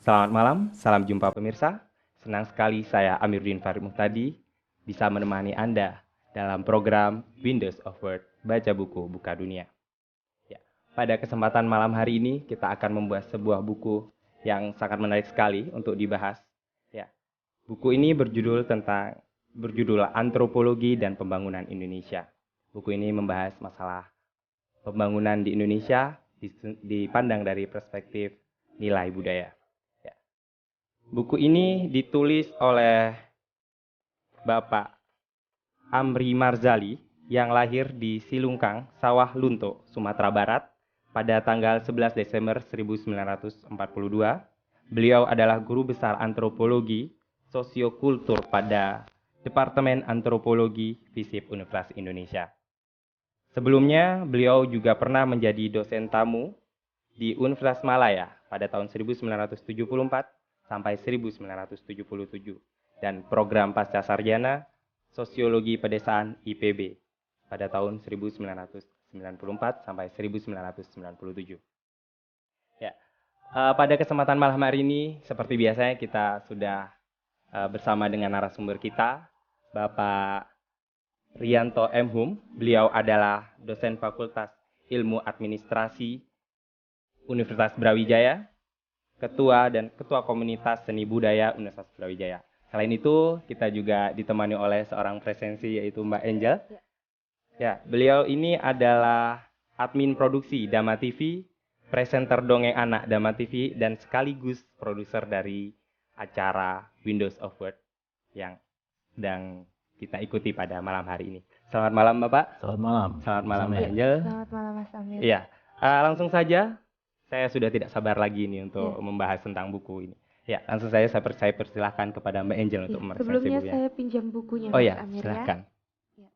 Selamat malam, salam jumpa pemirsa. Senang sekali saya Amiruddin Farid Muhtadi bisa menemani Anda dalam program Windows of Word, Baca Buku, Buka Dunia. Ya, pada kesempatan malam hari ini kita akan membuat sebuah buku yang sangat menarik sekali untuk dibahas. Ya, buku ini berjudul Antropologi dan Pembangunan Indonesia. Buku ini membahas masalah pembangunan di Indonesia dipandang dari perspektif nilai budaya. Buku ini ditulis oleh Bapak Amri Marzali yang lahir di Silungkang, Sawah Lunto, Sumatera Barat pada tanggal 11 Desember 1942. Beliau adalah guru besar antropologi sosiokultur pada Departemen Antropologi FISIP Universitas Indonesia. Sebelumnya, beliau juga pernah menjadi dosen tamu di Universitas Malaya pada tahun 1974 sampai 1977 dan program pasca sarjana Sosiologi Pedesaan IPB pada tahun 1994 sampai 1997. Ya, pada kesempatan malam hari ini seperti biasanya kita sudah bersama dengan narasumber kita, Bapak Rianto M. Hum. Beliau adalah dosen Fakultas Ilmu Administrasi Universitas Brawijaya, Ketua Komunitas Seni Budaya Universitas Brawijaya. Selain itu, kita juga ditemani oleh seorang presensi yaitu Mbak Angel. Ya, beliau ini adalah admin produksi Dama TV, presenter dongeng anak Dama TV, dan sekaligus produser dari acara Windows of Word yang sedang kita ikuti pada malam hari ini. Selamat malam Bapak. Selamat malam. Selamat malam Mbak Angel. Selamat malam Mas Amir. Iya, langsung saja. Saya sudah tidak sabar lagi ini untuk membahas tentang buku ini. Ya, langsung saja saya persilahkan kepada Mbak Angel untuk meresensi sebelumnya bukunya. Saya pinjam bukunya Mas Amir silakan. Ya.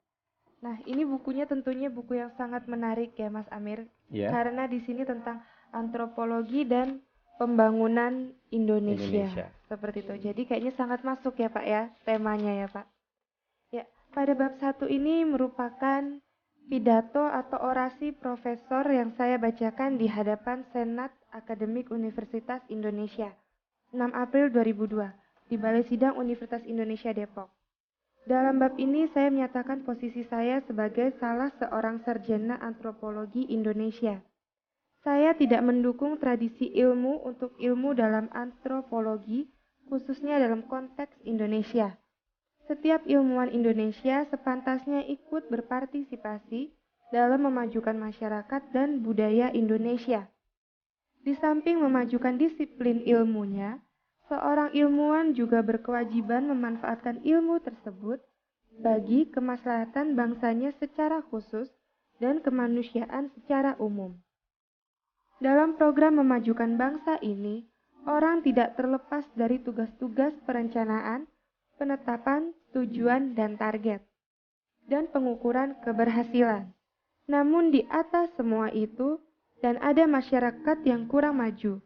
Nah, ini bukunya tentunya buku yang sangat menarik ya Mas Amir. Ya. Karena di sini tentang antropologi dan pembangunan Indonesia. Seperti itu. Jadi kayaknya sangat masuk ya Pak ya, temanya ya Pak. Ya, pada bab 1 ini merupakan pidato atau orasi profesor yang saya bacakan di hadapan Senat Akademik Universitas Indonesia 6 April 2002 di Balai Sidang Universitas Indonesia Depok. Dalam bab ini saya menyatakan posisi saya sebagai salah seorang sarjana antropologi Indonesia. Saya tidak mendukung tradisi ilmu untuk ilmu dalam antropologi, khususnya dalam konteks Indonesia. Setiap ilmuwan Indonesia sepantasnya ikut berpartisipasi dalam memajukan masyarakat dan budaya Indonesia. Di samping memajukan disiplin ilmunya, seorang ilmuwan juga berkewajiban memanfaatkan ilmu tersebut bagi kemaslahatan bangsanya secara khusus dan kemanusiaan secara umum. Dalam program memajukan bangsa ini, orang tidak terlepas dari tugas-tugas perencanaan, penetapan tujuan dan target, dan pengukuran keberhasilan. Namun di atas semua itu, dan ada masyarakat yang kurang maju,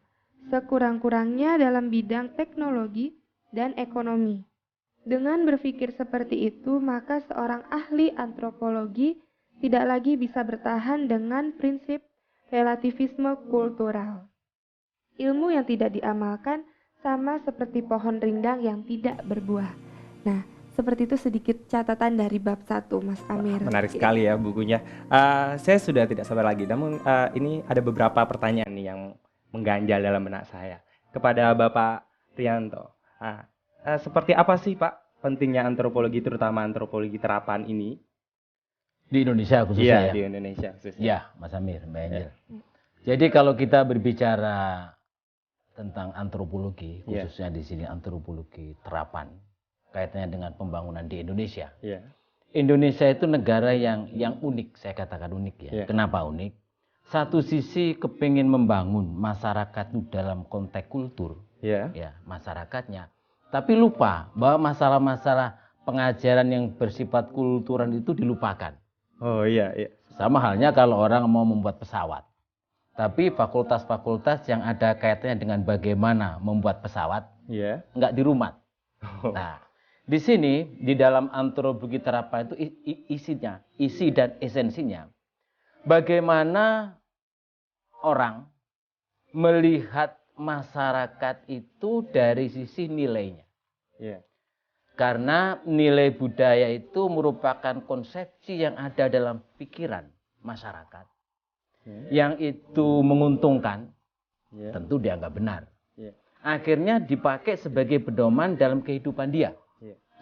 sekurang-kurangnya dalam bidang teknologi dan ekonomi. Dengan berpikir seperti itu, maka seorang ahli antropologi tidak lagi bisa bertahan dengan prinsip relativisme kultural. Ilmu yang tidak diamalkan sama seperti pohon rindang yang tidak berbuah. Nah, seperti itu sedikit catatan dari bab 1, Mas Amir. Menarik sekali ya bukunya. Saya sudah tidak sabar lagi, namun ini ada beberapa pertanyaan nih yang mengganjal dalam benak saya. Kepada Bapak Rianto, seperti apa sih Pak pentingnya antropologi, terutama antropologi terapan ini? Di Indonesia khususnya Di Indonesia khususnya. Ya, Mas Amir, Mbak Angel. Jadi kalau kita berbicara tentang antropologi, khususnya di sini antropologi terapan, kaitannya dengan pembangunan di Indonesia. Indonesia itu negara yang unik, saya katakan unik ya. Kenapa unik? Satu sisi kepingin membangun masyarakat itu dalam konteks kultur, ya masyarakatnya. Tapi lupa bahwa masalah-masalah pengajaran yang bersifat kultural itu dilupakan. Oh iya, iya. Sama halnya kalau orang mau membuat pesawat. Tapi fakultas-fakultas yang ada kaitannya dengan bagaimana membuat pesawat, nggak dirumat. Nah, di sini, di dalam antropologi terapan itu isinya, isi dan esensinya, bagaimana orang melihat masyarakat itu dari sisi nilainya. Karena nilai budaya itu merupakan konsepsi yang ada dalam pikiran masyarakat. Yang itu menguntungkan, tentu dianggap benar. Akhirnya dipakai sebagai pedoman dalam kehidupan dia.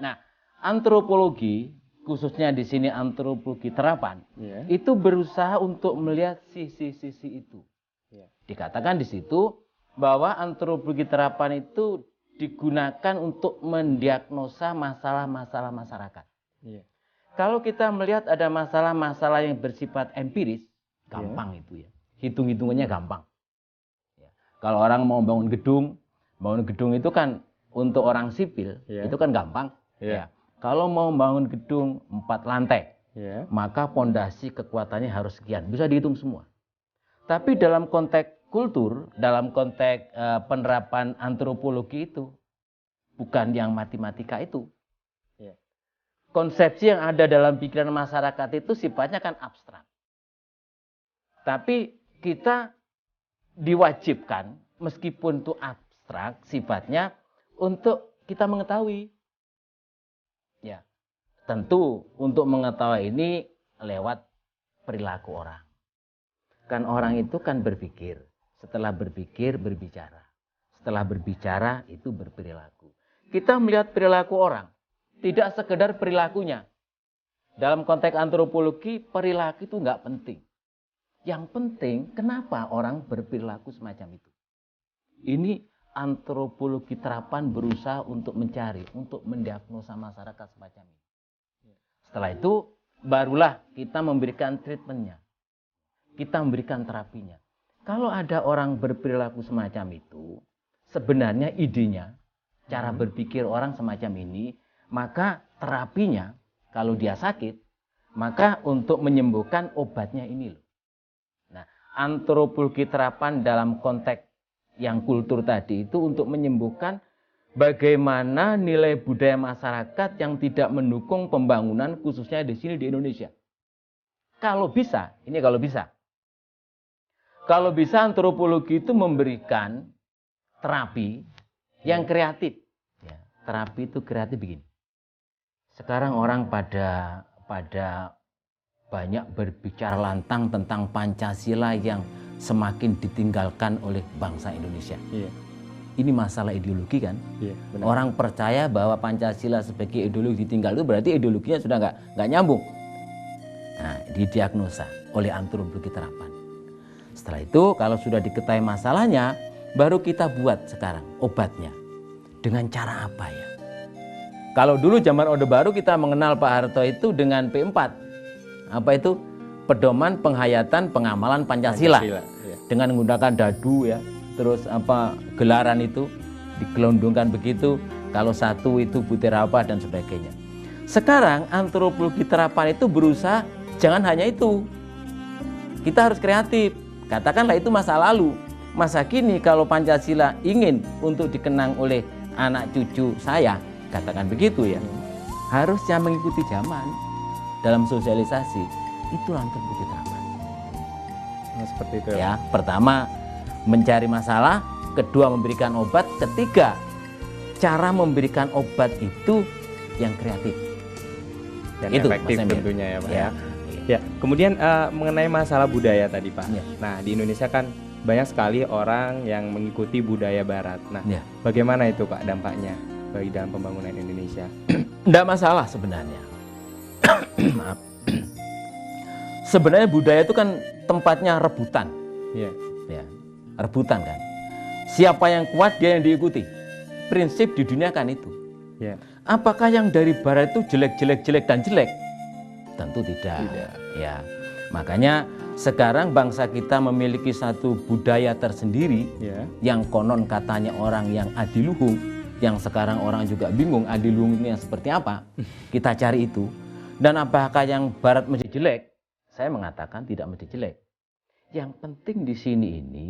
Nah, antropologi, khususnya di sini antropologi terapan, itu berusaha untuk melihat sisi-sisi itu. Dikatakan di situ bahwa antropologi terapan itu digunakan untuk mendiagnosa masalah-masalah masyarakat. Kalau kita melihat ada masalah-masalah yang bersifat empiris, gampang itu ya. Hitung-hitungannya gampang. Kalau orang mau bangun gedung itu kan untuk orang sipil, itu kan gampang. Kalau mau bangun gedung 4 lantai, maka pondasi kekuatannya harus sekian. Bisa dihitung semua. Tapi dalam konteks kultur, dalam konteks penerapan antropologi itu, bukan yang matematika itu. Konsepsi yang ada dalam pikiran masyarakat itu sifatnya kan abstrak. Tapi kita diwajibkan, meskipun itu abstrak sifatnya, untuk kita mengetahui. Ya, tentu untuk mengetahui ini lewat perilaku orang. Kan orang itu kan berpikir, setelah berpikir berbicara. Setelah berbicara itu berperilaku. Kita melihat perilaku orang, tidak sekedar perilakunya. Dalam konteks antropologi, perilaku itu nggak penting. Yang penting, kenapa orang berperilaku semacam itu. Ini antropologi terapan berusaha untuk mencari, untuk mendiagnosa masyarakat semacam ini. Setelah itu, barulah kita memberikan treatmentnya. Kita memberikan terapinya. Kalau ada orang berperilaku semacam itu, sebenarnya idenya, cara berpikir orang semacam ini, maka terapinya, kalau dia sakit, maka untuk menyembuhkan obatnya ini loh. Nah, antropologi terapan dalam konteks yang kultur tadi itu untuk menyembuhkan bagaimana nilai budaya masyarakat yang tidak mendukung pembangunan khususnya di sini di Indonesia. Kalau bisa, ini kalau bisa. Kalau bisa antropologi itu memberikan terapi yang kreatif. Ya, terapi itu kreatif begini. Sekarang orang pada banyak berbicara lantang tentang Pancasila yang semakin ditinggalkan oleh bangsa Indonesia. Ini masalah ideologi kan? Benar. Orang percaya bahwa Pancasila sebagai ideologi ditinggal itu berarti ideologinya sudah nggak nyambung. Nah, didiagnosa oleh antropologi terapan. Setelah itu kalau sudah diketahui masalahnya, baru kita buat sekarang obatnya. Dengan cara apa ya? Kalau dulu zaman Orde Baru kita mengenal Pak Harto itu dengan P4. Apa itu? Pedoman Penghayatan Pengamalan Pancasila. Dengan menggunakan dadu ya. Terus apa gelaran itu digelondongkan begitu. Kalau satu itu butir apa dan sebagainya. Sekarang antropologi terapan itu berusaha jangan hanya itu. Kita harus kreatif. Katakanlah itu masa lalu. Masa kini kalau Pancasila ingin untuk dikenang oleh anak cucu saya, katakan begitu ya, harusnya mengikuti zaman dalam sosialisasi. Itulah antropologi terapan. Seperti itu ya. Pertama mencari masalah, kedua memberikan obat, ketiga cara memberikan obat itu yang kreatif dan itu efektif tentunya ya Pak ya. Ya, kemudian mengenai masalah budaya tadi Pak. Nah, di Indonesia kan banyak sekali orang yang mengikuti budaya Barat. Nah, bagaimana itu Pak dampaknya bagi dalam pembangunan Indonesia? Tidak masalah sebenarnya. Maaf. Sebenarnya budaya itu kan tempatnya rebutan. Ya, rebutan kan. Siapa yang kuat dia yang diikuti. Prinsip di dunia kan itu. Apakah yang dari Barat itu jelek dan jelek? Tentu tidak. Ya, makanya sekarang bangsa kita memiliki satu budaya tersendiri yang konon katanya orang yang adiluhung yang sekarang orang juga bingung adiluhung ini yang seperti apa, kita cari itu. Dan apakah yang barat mesti jelek? Saya mengatakan tidak mesti jelek. Yang penting di sini ini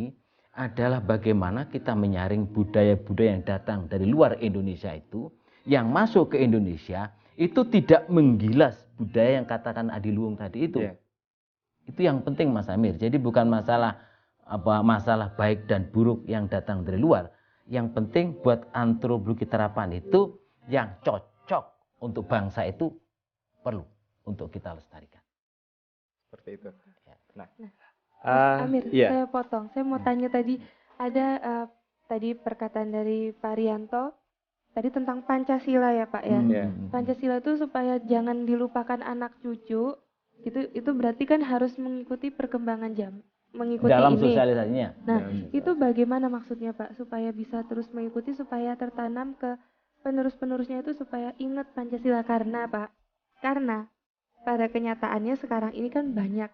adalah bagaimana kita menyaring budaya-budaya yang datang dari luar Indonesia itu, yang masuk ke Indonesia itu tidak menggilas budaya yang katakan adiluhung tadi itu. Itu yang penting Mas Amir. Jadi bukan masalah baik dan buruk yang datang dari luar. Yang penting buat antropologi terapan itu yang cocok untuk bangsa itu perlu untuk kita lestarikan. Seperti itu. Nah, Mas Amir, saya potong. Saya mau tanya tadi, ada tadi perkataan dari Pak Rianto, tadi tentang Pancasila ya Pak ya. Pancasila itu supaya jangan dilupakan anak cucu, itu berarti kan harus mengikuti perkembangan zaman. Mengikuti dalam ini. Sosialisasinya. Nah, itu bagaimana maksudnya Pak? Supaya bisa terus mengikuti, supaya tertanam ke penerus-penerusnya itu supaya ingat Pancasila. Karena Pak, karena pada kenyataannya sekarang ini kan banyak.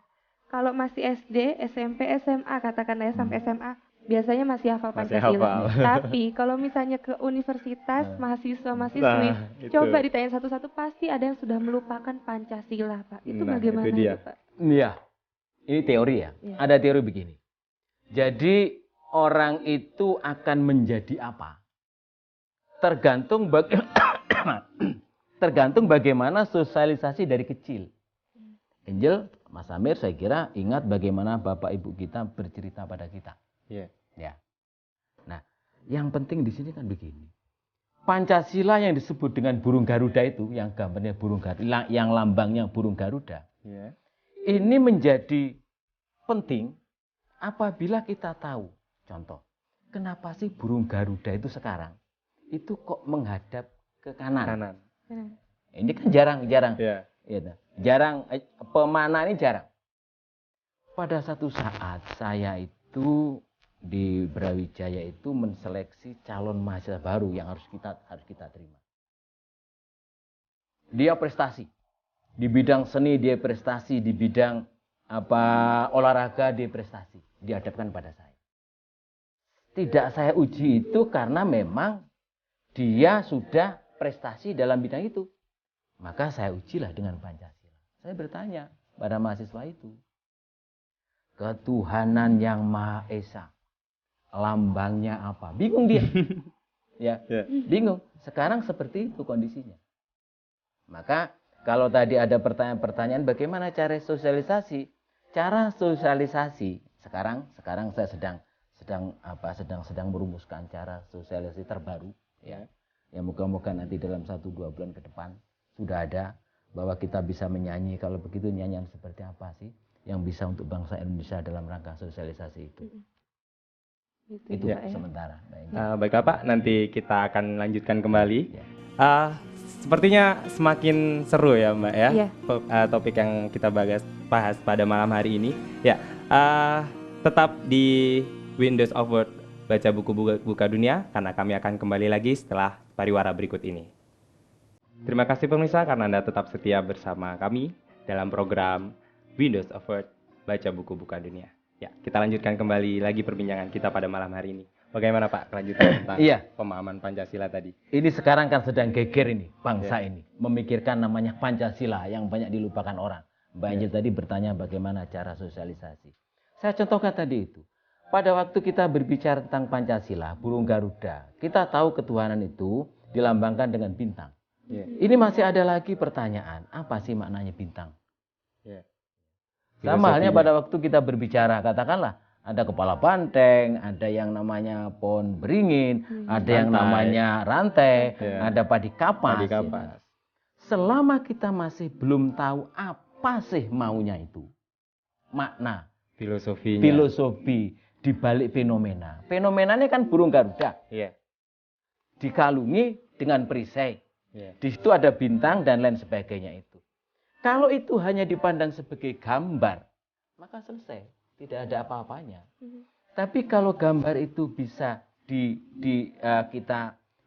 Kalau masih SD, SMP, SMA, katakanlah sampai SMA, biasanya masih hafal Pancasila. Tapi kalau misalnya ke universitas, mahasiswa-mahasiswi, coba ditanya satu-satu, pasti ada yang sudah melupakan Pancasila Pak. Itu bagaimana itu Pak? Iya. Ini teori ya. Ada teori begini. Jadi orang itu akan menjadi apa? Tergantung bagaimana sosialisasi dari kecil. Angel, Mas Amir, saya kira ingat bagaimana Bapak Ibu kita bercerita pada kita. Ya. Nah, yang penting di sini kan begini. Pancasila yang disebut dengan burung Garuda itu, yang gambarnya burung Garuda, yang lambangnya burung Garuda. Ini menjadi penting apabila kita tahu, contoh, kenapa sih burung Garuda itu sekarang itu kok menghadap ke kanan. Ini kan jarang. Jarang, pemanah ini jarang. Pada satu saat saya itu di Brawijaya itu menseleksi calon mahasiswa baru yang harus kita terima. Dia prestasi. Di bidang seni dia prestasi, di bidang olahraga dia prestasi, dihadapkan pada saya. Tidak saya uji itu karena memang dia sudah prestasi dalam bidang itu. Maka saya ujilah dengan Pancasila. Saya bertanya pada mahasiswa itu, ketuhanan yang Maha Esa, lambangnya apa? Bingung dia. Bingung. Sekarang seperti itu kondisinya. Maka kalau tadi ada pertanyaan bagaimana cara sosialisasi? Cara sosialisasi sekarang saya sedang merumuskan cara sosialisasi terbaru ya. Yang moga-moga nanti dalam 1-2 bulan ke depan sudah ada bahwa kita bisa menyanyi, kalau begitu nyanyian seperti apa sih yang bisa untuk bangsa Indonesia dalam rangka sosialisasi itu. Itu sementara. Baiklah Pak, nanti kita akan lanjutkan kembali. Sepertinya semakin seru ya Mbak ya, topik yang kita bahas pada malam hari ini. Tetap di Windows of Word, baca buku buka dunia, karena kami akan kembali lagi setelah pariwara berikut ini. Terima kasih pemirsa karena Anda tetap setia bersama kami dalam program Windows of Word, baca buku buka dunia. Ya, kita lanjutkan kembali lagi perbincangan kita pada malam hari ini. Bagaimana Pak kelanjutan tentang pemahaman Pancasila tadi? Ini sekarang kan sedang geger ini, bangsa ini. Memikirkan namanya Pancasila yang banyak dilupakan orang. Mbak Angel tadi bertanya bagaimana cara sosialisasi. Saya contohkan tadi itu. Pada waktu kita berbicara tentang Pancasila, burung Garuda, kita tahu ketuhanan itu dilambangkan dengan bintang. Ini masih ada lagi pertanyaan, apa sih maknanya bintang? Sama halnya pada waktu kita berbicara, katakanlah, ada kepala banteng, ada yang namanya pohon beringin, ada yang namanya rantai, ada padi kapas. Selama kita masih belum tahu apa sih maunya itu, makna, filosofi di balik fenomena. Fenomenanya kan burung Garuda, dikalungi dengan perisai. Di situ ada bintang dan lain sebagainya itu. Kalau itu hanya dipandang sebagai gambar, maka selesai. Tidak ada apa-apanya. Tapi kalau gambar itu bisa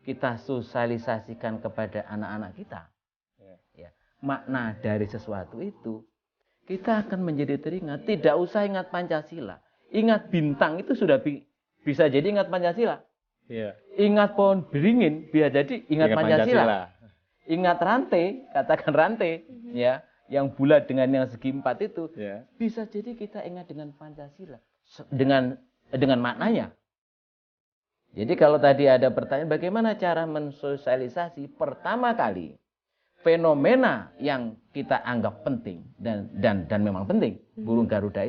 kita sosialisasikan kepada anak-anak kita, makna dari sesuatu itu, kita akan menjadi teringat. Tidak usah ingat Pancasila, ingat bintang itu sudah bisa jadi ingat Pancasila. Iya. Ingat pohon beringin, biar jadi ingat Pancasila. Ingat rantai, katakan rantai, ya, yang bulat dengan yang segi 4 itu, bisa jadi kita ingat dengan Pancasila, dengan maknanya. Jadi kalau tadi ada pertanyaan, bagaimana cara mensosialisasi? Pertama kali, fenomena yang kita anggap penting dan memang penting, burung Garuda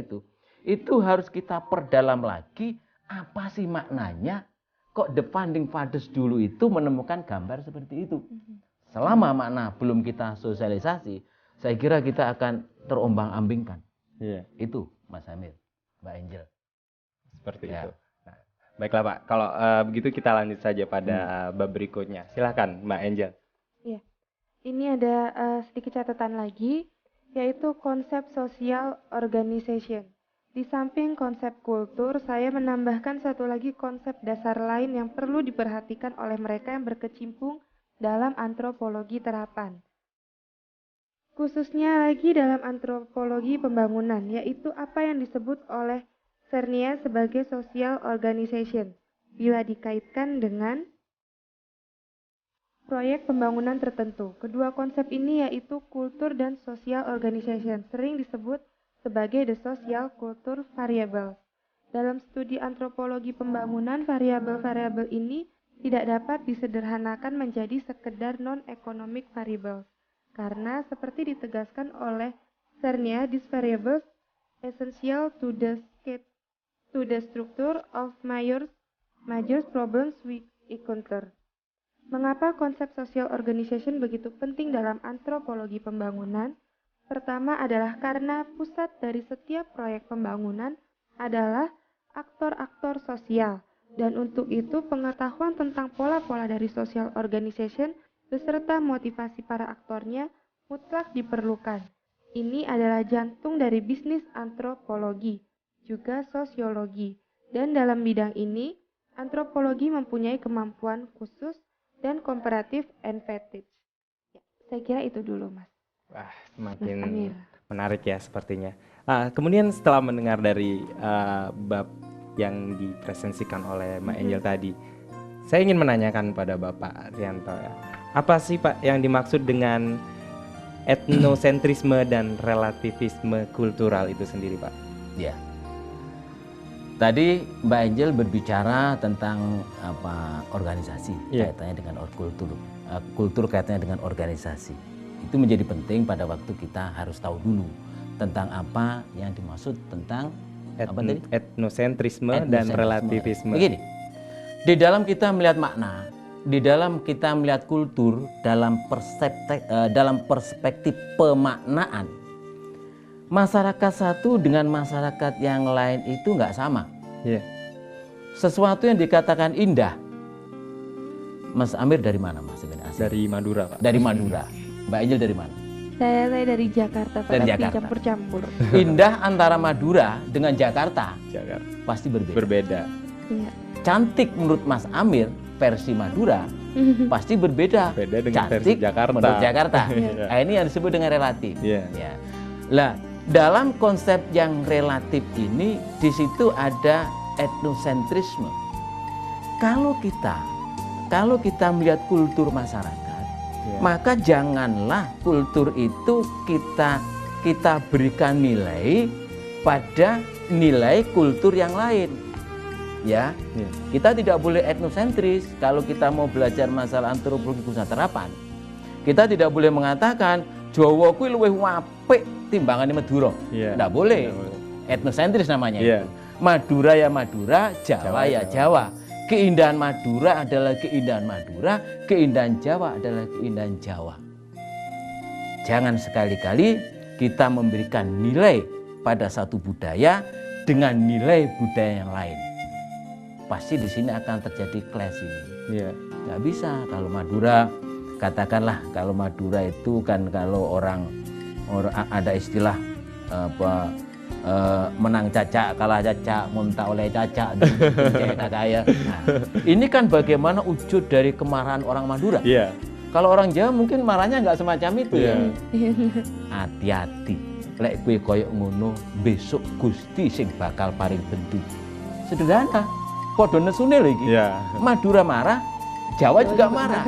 itu harus kita perdalam lagi. Apa sih maknanya? Kok the founding fathers dulu itu menemukan gambar seperti itu? Selama makna belum kita sosialisasi, saya kira kita akan terombang-ambingkan. Itu Mas Amir, Mbak Angel. Seperti itu. Nah, baiklah Pak, kalau begitu kita lanjut saja pada bab berikutnya. Silakan Mbak Angel. Iya. Ini ada sedikit catatan lagi, yaitu konsep social organization. Di samping konsep kultur, saya menambahkan satu lagi konsep dasar lain yang perlu diperhatikan oleh mereka yang berkecimpung dalam antropologi terapan. Khususnya lagi dalam antropologi pembangunan, yaitu apa yang disebut oleh Sernia sebagai social organization, bila dikaitkan dengan proyek pembangunan tertentu. Kedua konsep ini yaitu kultur dan social organization, sering disebut sebagai the social culture variable. Dalam studi antropologi pembangunan, variabel-variabel ini tidak dapat disederhanakan menjadi sekedar non-economic variables. Karena seperti ditegaskan oleh Sernia, these variables essential to the structure of major problems we encounter. Mengapa konsep social organization begitu penting dalam antropologi pembangunan? Pertama adalah karena pusat dari setiap proyek pembangunan adalah aktor-aktor sosial, dan untuk itu pengetahuan tentang pola-pola dari social organization beserta motivasi para aktornya mutlak diperlukan. Ini adalah jantung dari bisnis antropologi, juga sosiologi, dan dalam bidang ini antropologi mempunyai kemampuan khusus dan comparative advantage. Ya, saya kira itu dulu, Mas. Wah, semakin menarik ya sepertinya. Kemudian setelah mendengar dari bab yang dipresentasikan oleh Mbak Angel tadi, saya ingin menanyakan pada Bapak Rianto ya, apa sih Pak yang dimaksud dengan etnosentrisme dan relativisme kultural itu sendiri Pak? Ya. Tadi Mbak Angel berbicara tentang organisasi, kaitannya dengan kultur. Kultur kaitannya dengan organisasi. Itu menjadi penting pada waktu kita harus tahu dulu tentang apa yang dimaksud tentang etnosentrisme dan relativisme. Begini, di dalam kita melihat makna, di dalam kita melihat kultur dalam perspektif pemaknaan, masyarakat satu dengan masyarakat yang lain itu nggak sama. Sesuatu yang dikatakan indah, Mas Amir dari mana Mas? Dari Madura Pak. Dari Madura. Mbak Angel dari mana? Saya dari Jakarta, Pak. Dari Jakarta. Campur-campur. Indah antara Madura dengan Jakarta pasti berbeda. Iya. Cantik menurut Mas Amir versi Madura pasti berbeda. Beda dengan cantik versi Jakarta. Menurut Jakarta. Nah, ini yang disebut dengan relatif. Ya. Lah, dalam konsep yang relatif ini di situ ada etnosentrisme. Kalau kita melihat kultur masyarakat, maka janganlah kultur itu kita berikan nilai pada nilai kultur yang lain. Ya, kita tidak boleh etnosentris. Kalau kita mau belajar masalah antropologi khususnya terapan, kita tidak boleh mengatakan Jawa kuwi luwih apik timbangane Madura. Tidak boleh. Etnosentris namanya itu. Madura ya Madura, Jawa ya Jawa. Keindahan Madura adalah keindahan Madura, keindahan Jawa adalah keindahan Jawa. Jangan sekali-kali kita memberikan nilai pada satu budaya dengan nilai budaya yang lain. Pasti di sini akan terjadi clash ini. Nggak bisa. Kalau Madura, katakanlah kalau Madura itu kan kalau orang ada istilah menang cacak, kalah cacak, muntah oleh cacak, kakak. Nah, ini kan bagaimana wujud dari kemarahan orang Madura. Kalau orang Jawa mungkin marahnya nggak semacam itu ya. Hati-hati, lek kowe koyok ngono, besok Gusti sing bakal paring bendu. Sederhana. podo nesune lho iki. Madura marah, Jawa juga marah.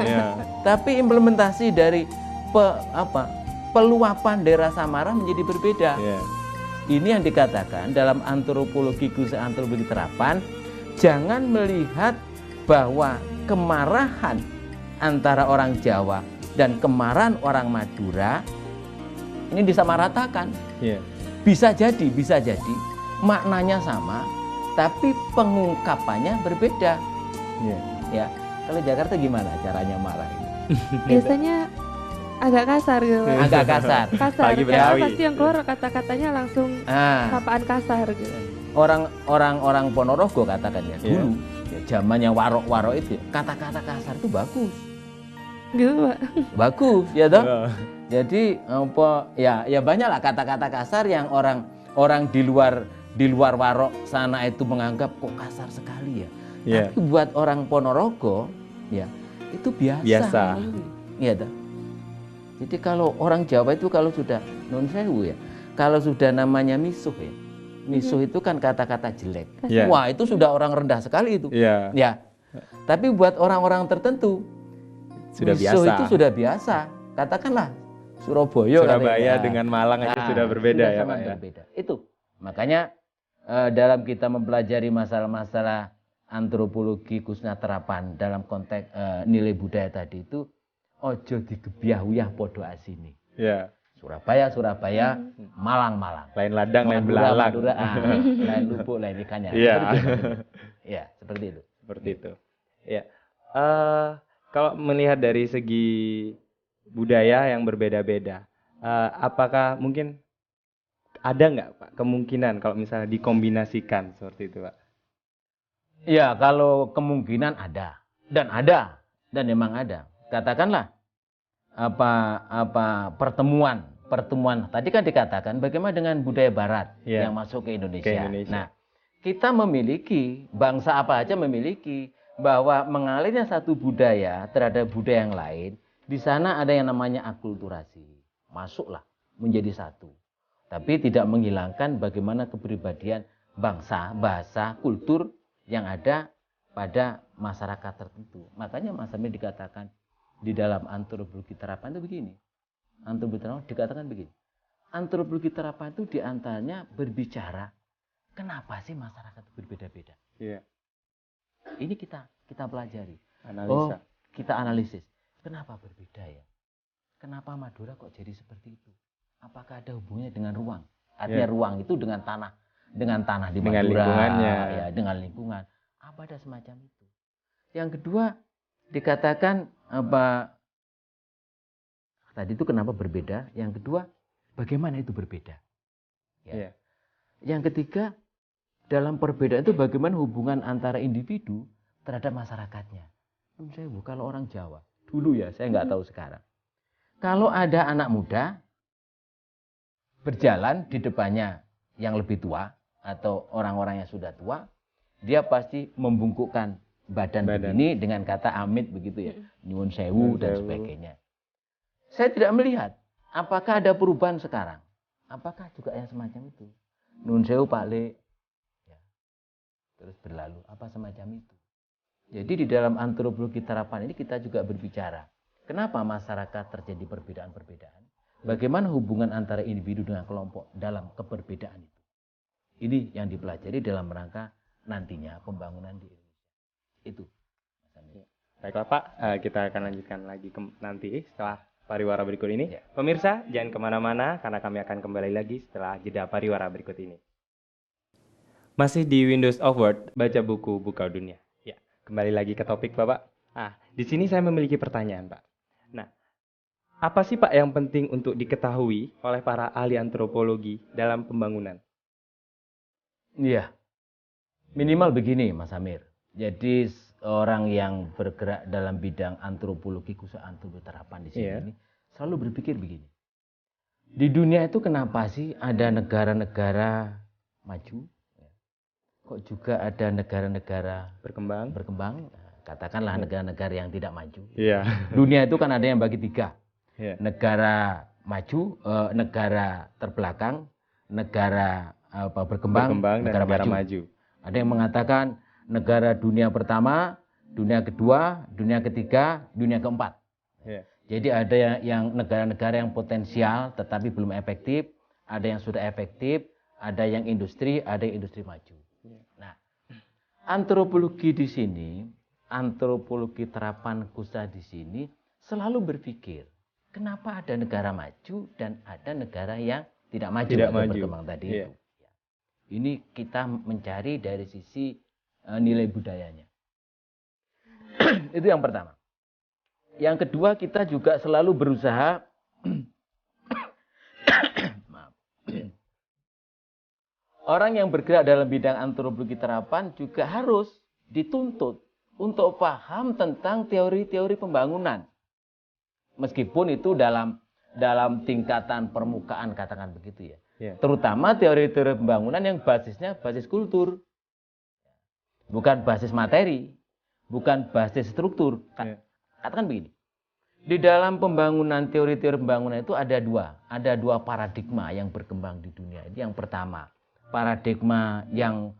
Tapi implementasi dari peluapan dari rasa marah menjadi berbeda. Ini yang dikatakan dalam antropologi khusus antropologi terapan, jangan melihat bahwa kemarahan antara orang Jawa dan kemarahan orang Madura ini disamaratakan. Bisa jadi maknanya sama, tapi pengungkapannya berbeda. Ya, kalau Jakarta gimana caranya marah ini? Biasanya agak kasar gitu. Agak kasar. Kasar. Ya, pasti yang keluar kata-katanya langsung sapaan kasar gitu. Orang Ponorogo katakan ya dulu, ya, zamannya warok-warok itu kata-kata kasar itu bagus. Gitu, Pak. Bagus, ya toh? Jadi ya banyak lah kata-kata kasar yang orang di luar warok sana itu menganggap kok kasar sekali ya. Tapi buat orang Ponorogo ya itu biasa. Iya toh? Jadi kalau orang Jawa itu kalau sudah nun sewu ya, kalau sudah namanya misuh ya, misuh itu kan kata-kata jelek. Wah itu sudah orang rendah sekali itu. Ya. Tapi buat orang-orang tertentu sudah misuh biasa. Itu sudah biasa. Katakanlah Surabaya dengan Malang aja sudah berbeda ya Pak ya. Berbeda. Itu makanya dalam kita mempelajari masalah-masalah antropologi khususnya terapan dalam konteks nilai budaya tadi itu ojo digebyah-uyah podo asini. Surabaya, Malang. Lain ladang, lain belalang. Lain lubuk, lain ikannya. Ya, seperti itu. Seperti itu. Ya. Kalau melihat dari segi budaya yang berbeda-beda, apakah mungkin ada nggak Pak kemungkinan kalau misalnya dikombinasikan seperti itu Pak? Ya, kalau kemungkinan ada dan memang ada. Katakanlah pertemuan tadi kan dikatakan bagaimana dengan budaya barat yang masuk ke Indonesia. Nah, kita memiliki bangsa apa aja memiliki bahwa mengalirnya satu budaya terhadap budaya yang lain, di sana ada yang namanya akulturasi. Masuklah menjadi satu. Tapi tidak menghilangkan bagaimana kepribadian bangsa, bahasa, kultur yang ada pada masyarakat tertentu. Makanya Mas Amir dikatakan di dalam antropologi terapan itu begini. Antropologi terapan dikatakan begini. Antropologi terapan itu diantaranya berbicara kenapa sih masyarakat berbeda-beda. Ini kita pelajari. Analisa. Kita analisis. Kenapa berbeda ya? Kenapa Madura kok jadi seperti itu? Apakah ada hubungannya dengan ruang? Artinya ruang itu dengan tanah di Madura, lingkungannya. Ya, dengan lingkungan. Apa ada semacam itu? Yang kedua dikatakan tadi itu kenapa berbeda? Yang kedua, bagaimana itu berbeda? Yang ketiga, dalam perbedaan itu bagaimana hubungan antara individu terhadap masyarakatnya. Kalau orang Jawa dulu ya, saya nggak tahu sekarang. Kalau ada anak muda berjalan di depannya yang lebih tua atau orang-orang yang sudah tua, dia pasti membungkukkan badan begini dengan kata amit begitu ya, nyuwun sewu dan sebagainya. Saya tidak melihat apakah ada perubahan sekarang. Apakah juga yang semacam itu? Nyuwun sewu Pak Le, ya, terus berlalu apa semacam itu. Jadi di dalam antropologi terapan ini kita juga berbicara kenapa masyarakat terjadi perbedaan-perbedaan. Bagaimana hubungan antara individu dengan kelompok dalam keberbedaan itu. Ini yang dipelajari dalam rangka nantinya pembangunan di Indonesia. Itu. Baiklah Pak, kita akan lanjutkan lagi nanti setelah pariwara berikut ini. Pemirsa, jangan kemana-mana karena kami akan kembali lagi setelah jeda pariwara berikut ini. Masih di Windows of Word, baca buku Buka Dunia. Ya, kembali lagi ke topik Bapak. Di sini saya memiliki pertanyaan Pak. Nah, apa sih Pak yang penting untuk diketahui oleh para ahli antropologi dalam pembangunan? Iya, minimal begini Mas Amir. Jadi orang yang bergerak dalam bidang antropologi khusus antropologi terapan di sini ini selalu berpikir begini. Di dunia itu kenapa sih ada negara-negara maju? Kok juga ada negara-negara berkembang? Katakanlah negara-negara yang tidak maju. Dunia itu kan ada yang bagi tiga. Negara maju, negara terbelakang, negara berkembang, negara maju. Ada yang mengatakan negara dunia pertama, dunia kedua, dunia ketiga, dunia keempat. Yeah. Jadi ada yang negara-negara yang potensial tetapi belum efektif, ada yang sudah efektif, ada yang industri, ada yang industri maju. Yeah. Nah, antropologi di sini, antropologi terapan Kusta di sini selalu berpikir, kenapa ada negara maju dan ada negara yang tidak maju atau berkembang tadi itu. Ini kita mencari dari sisi nilai budayanya. Itu yang pertama. Yang kedua, kita juga selalu berusaha orang yang bergerak dalam bidang antropologi terapan juga harus dituntut untuk paham tentang teori-teori pembangunan. Meskipun itu dalam tingkatan permukaan, katakan begitu ya. Terutama teori-teori pembangunan yang basisnya basis kultur. Bukan basis materi, bukan basis struktur. Katakan begini, di dalam pembangunan, teori-teori pembangunan itu ada dua paradigma yang berkembang di dunia. Ini yang pertama, paradigma yang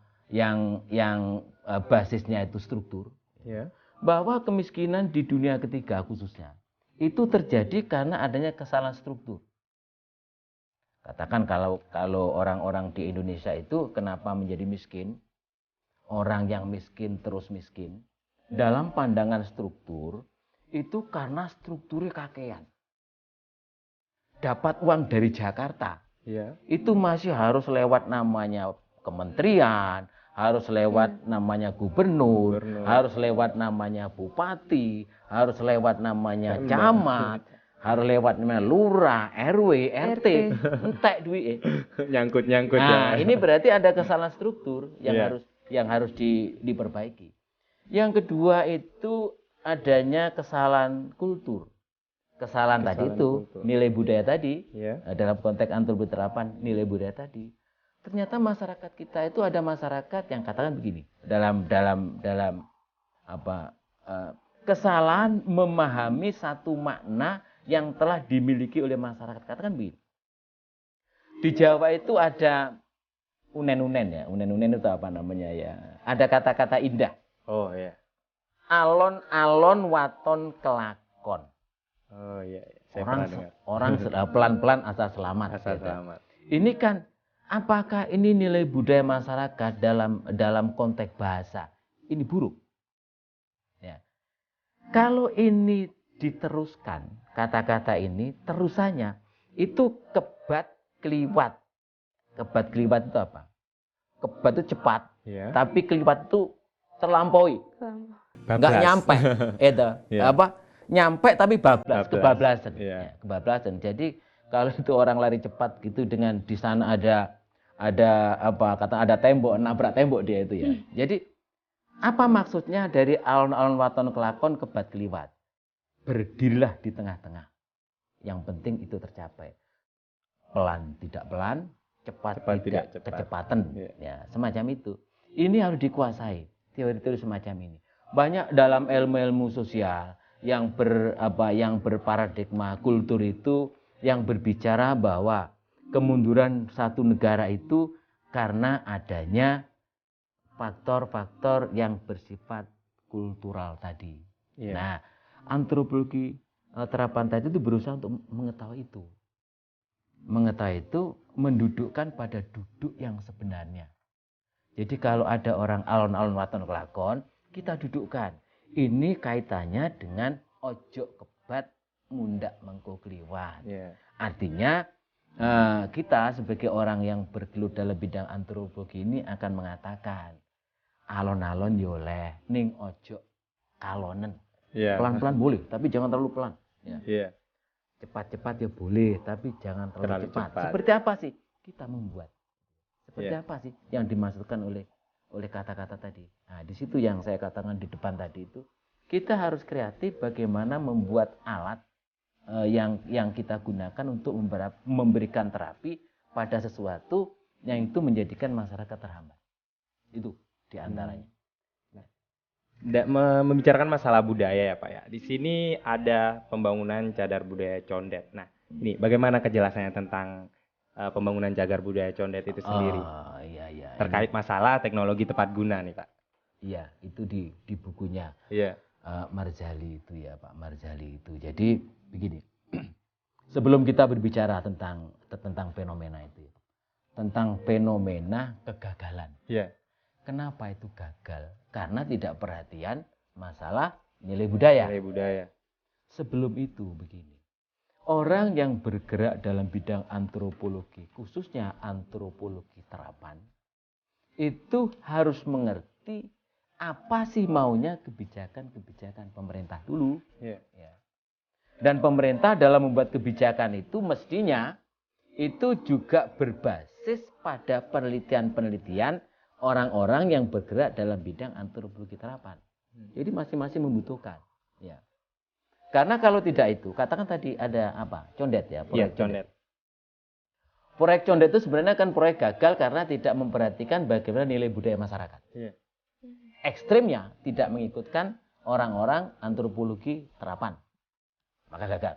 basisnya itu struktur, bahwa kemiskinan di dunia ketiga khususnya itu terjadi karena adanya kesalahan struktur. Katakan kalau orang-orang di Indonesia itu kenapa menjadi miskin, orang yang miskin terus miskin, dalam pandangan struktur itu karena strukturnya kakean. Dapat uang dari Jakarta, itu masih harus lewat namanya kementerian, harus lewat namanya gubernur, harus lewat namanya bupati, harus lewat namanya camat, harus lewat namanya lurah, RW, RT, entek duit. Nyangkut-nyangkut. Nah, ini berarti ada kesalahan struktur yang harus diperbaiki. Yang kedua itu adanya kesalahan kultur. Kesalahan tadi itu, kultur. Nilai budaya tadi, dalam konteks antropologi terapan, nilai budaya tadi. Ternyata masyarakat kita itu ada masyarakat yang katakan begini, dalam kesalahan memahami satu makna yang telah dimiliki oleh masyarakat. Katakan begini. Di Jawa itu ada unen-unen ya. Unen-unen itu apa namanya ya? Ada kata-kata indah. Oh iya. Alon-alon waton kelakon. Oh iya. Saya pernah dengar. Orang pelan-pelan asal selamat. Asal selamat. Ini kan apakah ini nilai budaya masyarakat dalam konteks bahasa? Ini buruk. Ya. Kalau ini diteruskan, kata-kata ini terusannya itu kebat keliwat. Kebat keliwat itu apa? Kebat itu cepat, tapi keliwat itu terlampaui. Enggak nyampe. Nyampe tapi kebablasan. Kebablasan. Jadi kalau itu orang lari cepat gitu dengan di sana ada tembok, nabrak tembok dia itu ya. Jadi apa maksudnya dari alon-alon waton kelakon kebat keliwat? Berdirilah di tengah-tengah. Yang penting itu tercapai. Pelan tidak pelan, cepat tidak kecepatan. Ya, semacam itu. Ini harus dikuasai. Teori-teori semacam ini. Banyak dalam ilmu-ilmu sosial yang berparadigma kultur itu yang berbicara bahwa kemunduran satu negara itu karena adanya faktor-faktor yang bersifat kultural tadi. Nah, antropologi terapan tadi itu berusaha untuk mengetahui itu. Mengetahui itu mendudukkan pada duduk yang sebenarnya. Jadi kalau ada orang alon-alon waton kelakon, kita dudukkan. Ini kaitannya dengan ojo kebat mundak mengko kliwat. Artinya kita sebagai orang yang bergelut dalam bidang antropologi ini akan mengatakan alon-alon yoleh ning ojo kalonen. Pelan-pelan boleh, tapi jangan terlalu pelan. Cepat-cepat ya boleh, tapi jangan terlalu cepat. Seperti apa sih kita membuat? Seperti apa sih yang dimaksudkan oleh kata-kata tadi? Nah, di situ yang saya katakan di depan tadi itu, kita harus kreatif bagaimana membuat alat yang kita gunakan untuk memberikan terapi pada sesuatu yang itu menjadikan masyarakat terhambat. Itu diantaranya. Membicarakan masalah budaya ya Pak ya. Di sini ada pembangunan cagar budaya Condet. Nah, ini bagaimana kejelasannya tentang pembangunan cagar budaya Condet itu sendiri? Iya. Terkait masalah teknologi tepat guna nih Pak. Iya, itu di bukunya Iya. Marzali itu ya, Pak Marzali itu. Jadi begini, sebelum kita berbicara tentang fenomena itu, tentang fenomena kegagalan. Iya. Kenapa itu gagal? Karena tidak perhatian masalah nilai budaya. Nilai budaya. Sebelum itu begini, orang yang bergerak dalam bidang antropologi, khususnya antropologi terapan, itu harus mengerti apa sih maunya kebijakan pemerintah dulu. Yeah. Ya. Dan pemerintah dalam membuat kebijakan itu mestinya itu juga berbasis pada penelitian-penelitian orang-orang yang bergerak dalam bidang antropologi terapan. Jadi masing-masing membutuhkan. Ya. Karena kalau tidak itu, katakan tadi ada apa? Condet ya, proyek condet. Proyek condet itu sebenarnya kan proyek gagal karena tidak memperhatikan bagaimana nilai budaya masyarakat. Yeah. Ekstrimnya tidak mengikutkan orang-orang antropologi terapan. Maka gagal.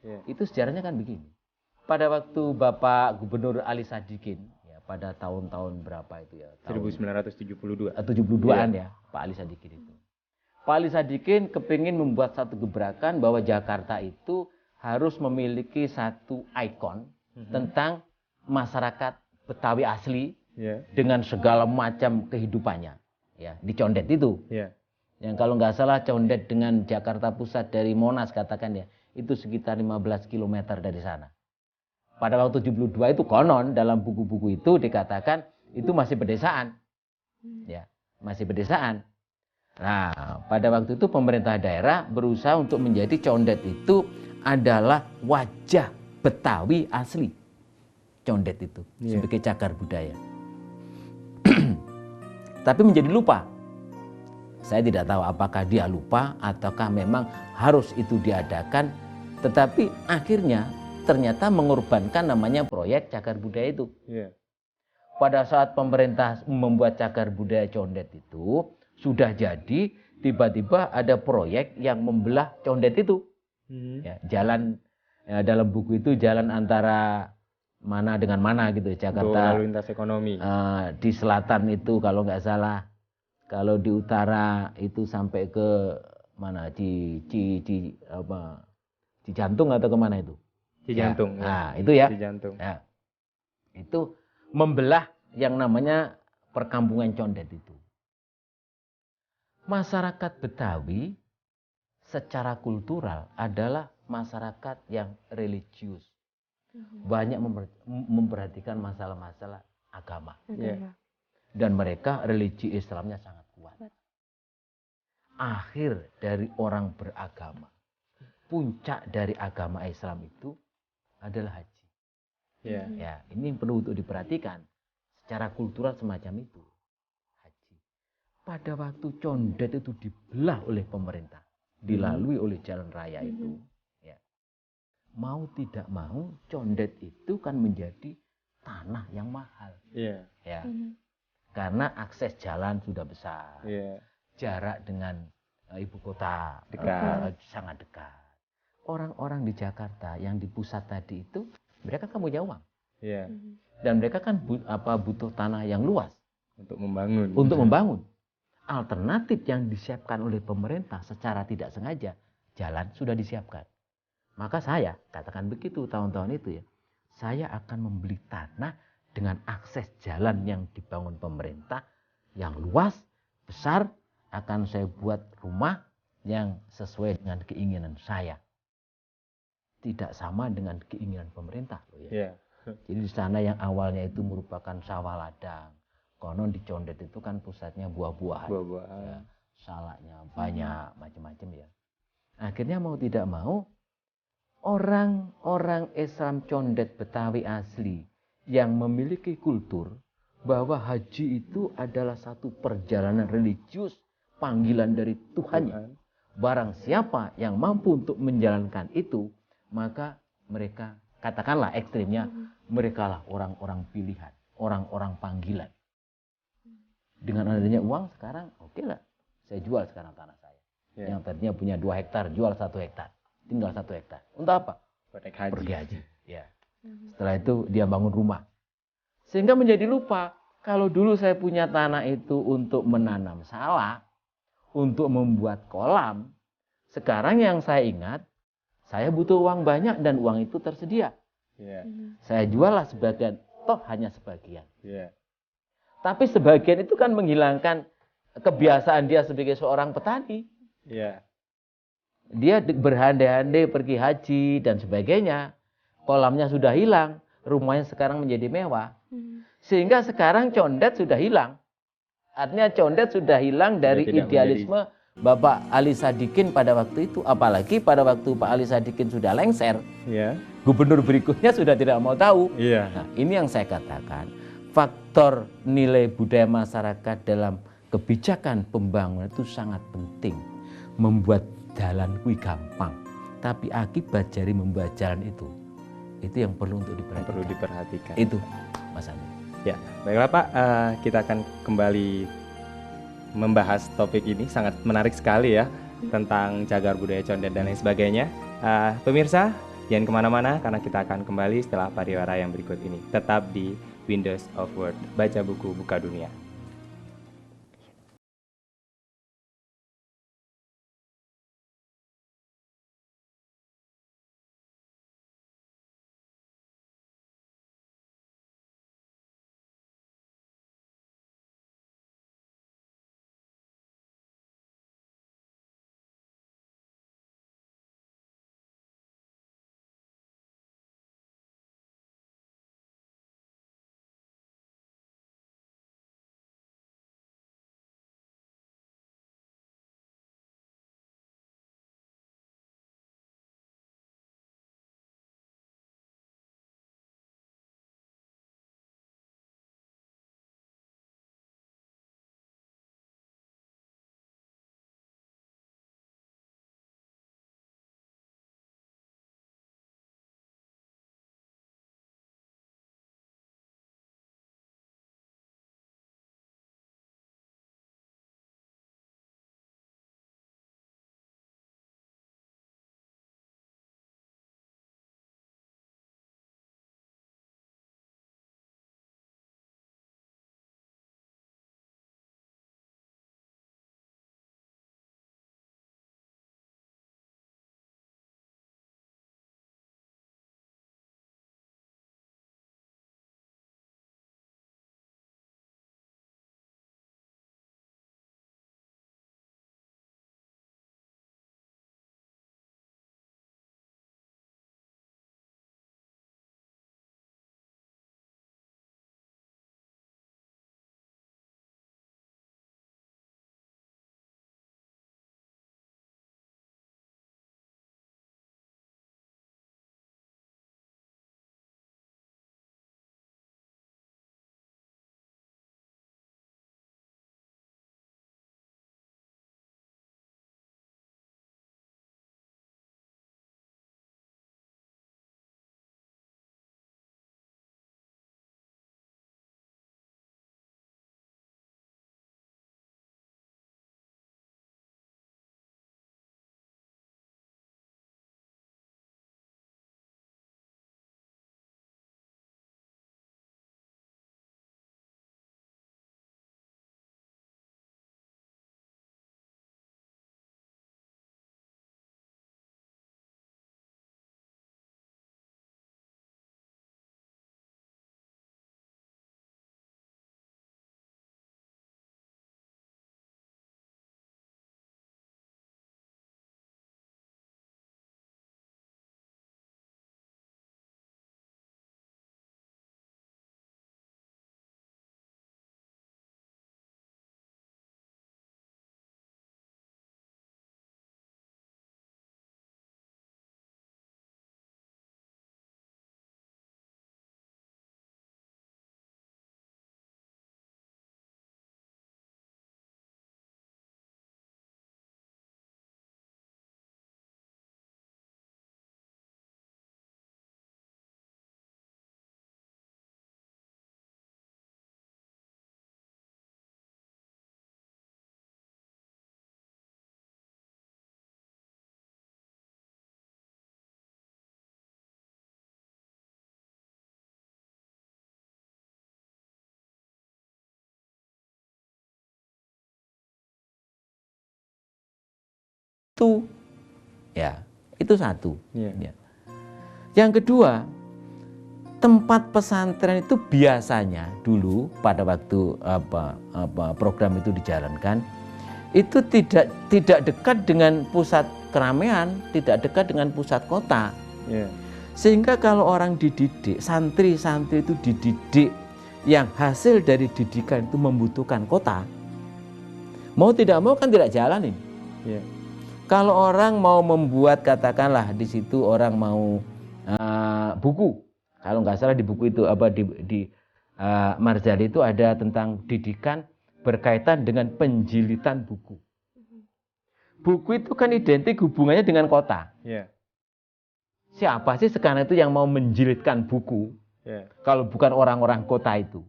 Yeah. Itu sejarahnya kan begini. Pada waktu Bapak Gubernur Ali Sadikin, ya, pada tahun-tahun berapa itu ya? 1972. 72-an ya, Pak Ali Sadikin itu. Pak Ali Sadikin kepingin membuat satu gebrakan bahwa Jakarta itu harus memiliki satu ikon tentang masyarakat Betawi asli dengan segala macam kehidupannya. Ya, di Condet itu. Yeah. Yang kalau nggak salah Condet dengan Jakarta Pusat dari Monas katakan ya, itu sekitar 15 km dari sana. Pada waktu 72 itu konon dalam buku-buku itu dikatakan itu masih pedesaan. Ya, masih pedesaan. Nah, pada waktu itu pemerintah daerah berusaha untuk menjadi Condet itu adalah wajah Betawi asli. Condet itu sebagai cagar budaya. Tapi menjadi lupa. Saya tidak tahu apakah dia lupa ataukah memang harus itu diadakan. Tetapi akhirnya ternyata mengorbankan namanya proyek cagar budaya itu. Yeah. Pada saat pemerintah membuat cagar budaya Condet itu sudah jadi, tiba-tiba ada proyek yang membelah Condet itu. Ya, jalan ya, dalam buku itu jalan antara mana dengan mana gitu, Jakarta lalu lintas ekonomi di selatan itu kalau nggak salah, kalau di utara itu sampai ke mana di Jantung atau kemana itu Jantung ya. Nah itu ya Jantung ya. Itu membelah yang namanya perkampungan Condet itu. Masyarakat Betawi secara kultural adalah masyarakat yang religius. Banyak memperhatikan masalah-masalah agama. Yeah. Dan mereka religi Islamnya sangat kuat. Akhir dari orang beragama, puncak dari agama Islam itu adalah haji. Yeah. Ya, ini perlu untuk diperhatikan. Secara kultural semacam itu. Haji. Pada waktu Condet itu dibelah oleh pemerintah, dilalui oleh jalan raya itu. Mau tidak mau Condet itu kan menjadi tanah yang mahal. Yeah. Ya. Karena akses jalan sudah besar. Yeah. Jarak dengan ibu kota sangat dekat. Orang-orang di Jakarta yang di pusat tadi itu mereka kan punya uang. Yeah. Dan mereka kan butuh tanah yang luas untuk membangun. Untuk membangun. Alternatif yang disiapkan oleh pemerintah secara tidak sengaja, jalan sudah disiapkan. Maka saya katakan begitu tahun-tahun itu ya, saya akan membeli tanah dengan akses jalan yang dibangun pemerintah yang luas, besar, akan saya buat rumah yang sesuai dengan keinginan saya. Tidak sama dengan keinginan pemerintah loh ya. Yeah. Jadi di sana yang awalnya itu merupakan sawah ladang, konon di Condet itu kan pusatnya buah-buahan. Ya, salaknya banyak macam-macam ya. Akhirnya mau tidak mau orang-orang Islam Condet Betawi asli yang memiliki kultur bahwa haji itu adalah satu perjalanan religius, panggilan dari Tuhannya. Barang siapa yang mampu untuk menjalankan itu, maka mereka, katakanlah ekstrimnya, mereka lah orang-orang pilihan, orang-orang panggilan. Dengan adanya uang sekarang, oke lah, saya jual sekarang tanah saya. Yeah. Yang tadinya punya 2 hektar, jual 1 hektar. Tinggal 1 hektar. Untuk apa? Pergi haji. Ya. Setelah itu dia bangun rumah. Sehingga menjadi lupa Kalau dulu saya punya tanah itu untuk menanam salak, untuk membuat kolam, sekarang yang saya ingat, saya butuh uang banyak dan uang itu tersedia. Saya jual lah sebagian, toh hanya sebagian. Tapi sebagian itu kan menghilangkan kebiasaan dia sebagai seorang petani. Dia berhandai-handai pergi haji dan sebagainya. Kolamnya sudah hilang, rumahnya sekarang menjadi mewah. Sehingga sekarang condet sudah hilang. Artinya condet sudah hilang dari idealisme Bapak Ali Sadikin pada waktu itu. Apalagi pada waktu Pak Ali Sadikin sudah lengser, gubernur berikutnya sudah tidak mau tahu. Nah, ini yang saya katakan, faktor nilai budaya masyarakat dalam kebijakan pembangunan itu sangat penting. Membuat jalan kui gampang, tapi akibat dari membuat jalan itu yang perlu untuk diperhatikan. Itu Mas Andi. Ya, baiklah Pak, kita akan kembali membahas topik ini, sangat menarik sekali ya, tentang cagar budaya condet dan lain sebagainya. Pemirsa, jangan kemana-mana karena kita akan kembali setelah pariwara yang berikut ini. Tetap di Windows of Word, baca buku, buka dunia. itu. Ya, itu satu. Yeah. Ya. Yang kedua, tempat pesantren itu biasanya dulu pada waktu program itu dijalankan itu tidak dekat dengan pusat keramaian, tidak dekat dengan pusat kota. Yeah. Sehingga kalau orang dididik, santri-santri itu dididik yang hasil dari didikan itu membutuhkan kota, mau tidak mau kan tidak jalanin. Yeah. Kalau orang mau membuat, katakanlah di situ orang mau buku, kalau nggak salah di buku itu di Marzali itu ada tentang didikan berkaitan dengan penjilitan buku. Buku itu kan identik hubungannya dengan kota. Yeah. Siapa sih sekarang itu yang mau menjilidkan buku? Yeah. Kalau bukan orang-orang kota itu.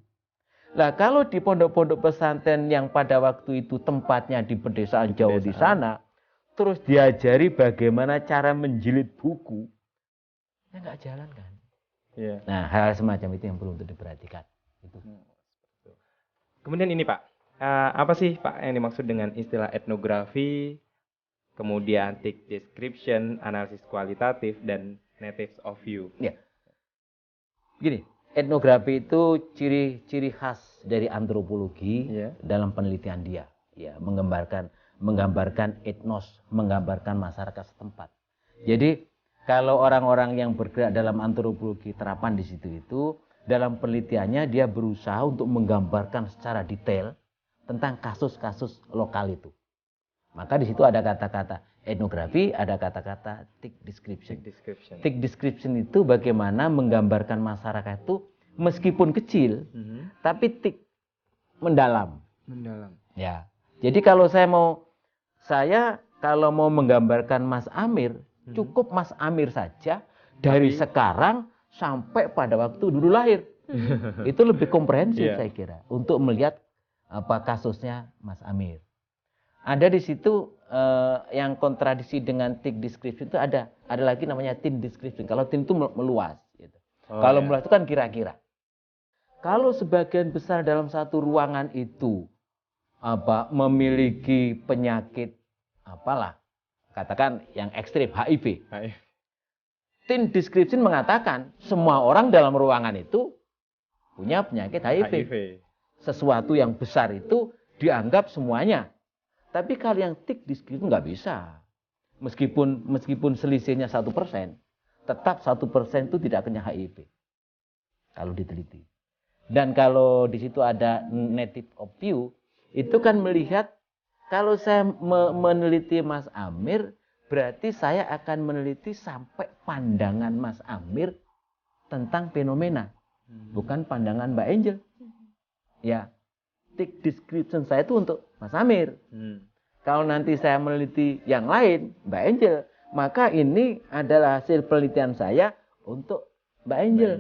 Nah, kalau di pondok-pondok pesantren yang pada waktu itu tempatnya di pedesaan Jawa di sana, terus diajari bagaimana cara menjilid buku, ya nggak jalan kan? Yeah. Nah, hal semacam itu yang perlu untuk diperhatikan. Itu. Kemudian ini Pak, apa sih Pak yang dimaksud dengan istilah etnografi, kemudian thick description, analisis kualitatif, dan natives of view? Ya. Gini, etnografi itu ciri khas dari antropologi dalam penelitian dia. Ya, menggambarkan etnos, menggambarkan masyarakat setempat. Jadi, kalau orang-orang yang bergerak dalam antropologi terapan di situ itu, dalam penelitiannya dia berusaha untuk menggambarkan secara detail tentang kasus-kasus lokal itu. Maka di situ ada kata-kata etnografi, ada kata-kata thick description. Thick description itu bagaimana menggambarkan masyarakat itu meskipun kecil, tapi thick, mendalam. Ya. Jadi kalau saya kalau mau menggambarkan Mas Amir, cukup Mas Amir saja dari sekarang sampai pada waktu dulu lahir. Itu lebih komprehensif saya kira untuk melihat apa kasusnya Mas Amir. Ada di situ yang kontradiksi dengan thick description itu ada lagi namanya thin description. Kalau thin itu meluas. Gitu. Kalau meluas itu kan kira-kira. Kalau sebagian besar dalam satu ruangan itu memiliki penyakit katakan yang ekstrim HIV. Thin description mengatakan semua orang dalam ruangan itu punya penyakit HIV. Sesuatu yang besar itu dianggap semuanya. Tapi kalau yang thick description nggak bisa. Meskipun selisihnya 1%, tetap 1% itu tidak kena HIV. Kalau diteliti. Dan kalau di situ ada native of view, itu kan melihat kalau saya meneliti Mas Amir, berarti saya akan meneliti sampai pandangan Mas Amir tentang fenomena, bukan pandangan Mbak Angel. Ya, thick description saya itu untuk Mas Amir. Kalau nanti saya meneliti yang lain, Mbak Angel, maka ini adalah hasil penelitian saya untuk Mbak Angel.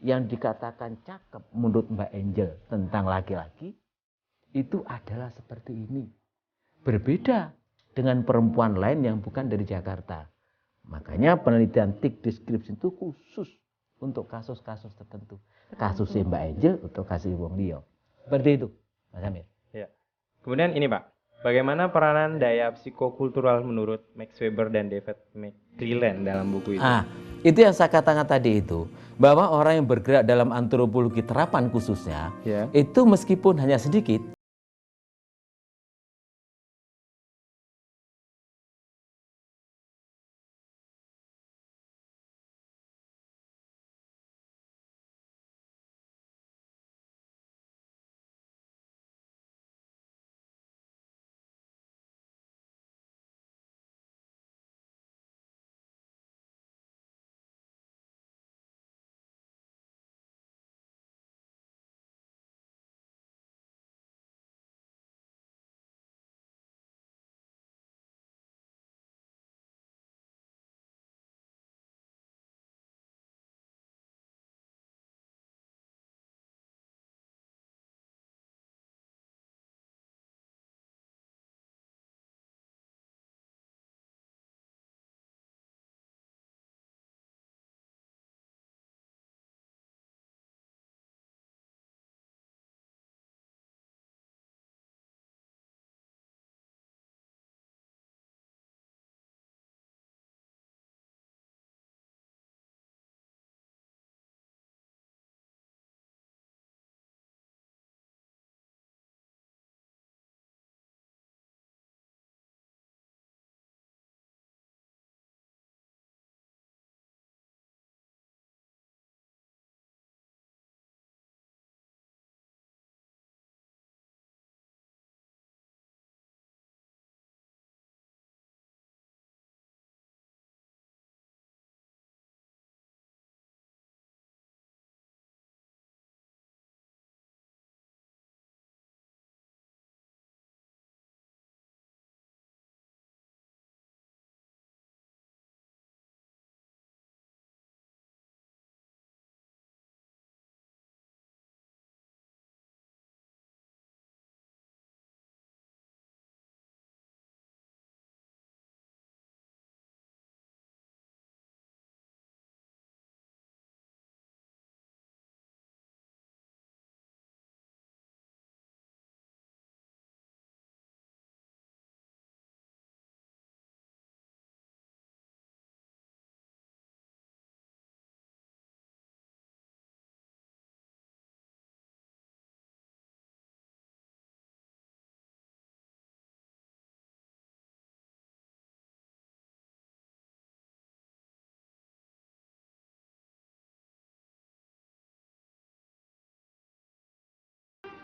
Yang dikatakan cakep menurut Mbak Angel tentang laki-laki, itu adalah seperti ini. Berbeda dengan perempuan lain yang bukan dari Jakarta. Makanya penelitian thick description itu khusus untuk kasus-kasus tertentu. Kasusnya Mbak Angel atau kasus Wong Lio. Seperti itu, Mas Amir. Ya. Kemudian ini Pak, bagaimana peranan daya psikokultural menurut Max Weber dan David McClelland dalam buku itu? Itu yang saya katakan tadi itu, bahwa orang yang bergerak dalam antropologi terapan khususnya, itu meskipun hanya sedikit,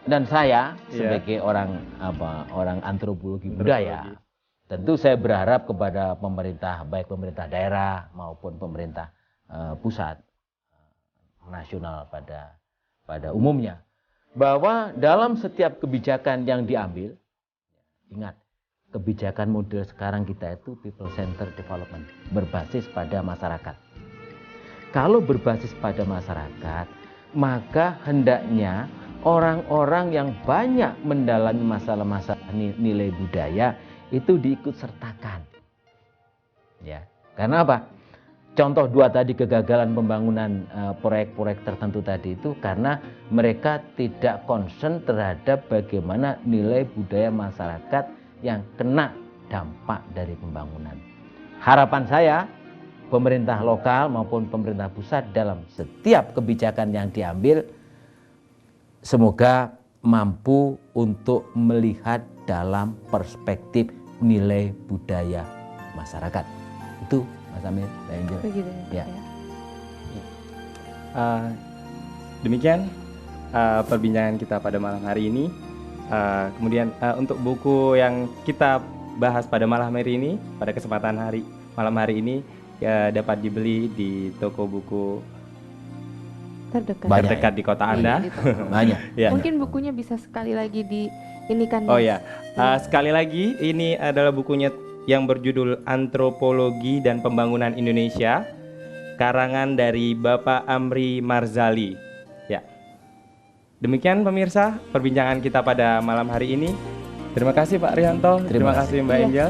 dan saya sebagai orang antropologi budaya, tentu saya berharap kepada pemerintah, baik pemerintah daerah maupun pemerintah pusat nasional pada umumnya, bahwa dalam setiap kebijakan yang diambil, ingat, kebijakan model sekarang kita itu people centered development, berbasis pada masyarakat. Kalau berbasis pada masyarakat, maka hendaknya orang-orang yang banyak mendalami masalah-masalah nilai budaya itu diikut sertakan. Ya, karena apa? Contoh 2 tadi, kegagalan pembangunan proyek-proyek tertentu tadi itu karena mereka tidak concern terhadap bagaimana nilai budaya masyarakat yang kena dampak dari pembangunan. Harapan saya, pemerintah lokal maupun pemerintah pusat dalam setiap kebijakan yang diambil, semoga mampu untuk melihat dalam perspektif nilai budaya masyarakat. Itu Mas Amir, Mbak Angel. Begitu ya. Demikian perbincangan kita pada malam hari ini. Kemudian untuk buku yang kita bahas pada malam hari ini, pada kesempatan malam hari ini, dapat dibeli di toko buku terdekat di kota Anda. Banyak. Ya. Mungkin bukunya bisa sekali lagi diinikan. Oh ya, sekali lagi ini adalah bukunya yang berjudul Antropologi dan Pembangunan Indonesia, karangan dari Bapak Amri Marzali. Ya. Demikian pemirsa perbincangan kita pada malam hari ini. Terima kasih Pak Rianto, terima kasih Mbak Angel.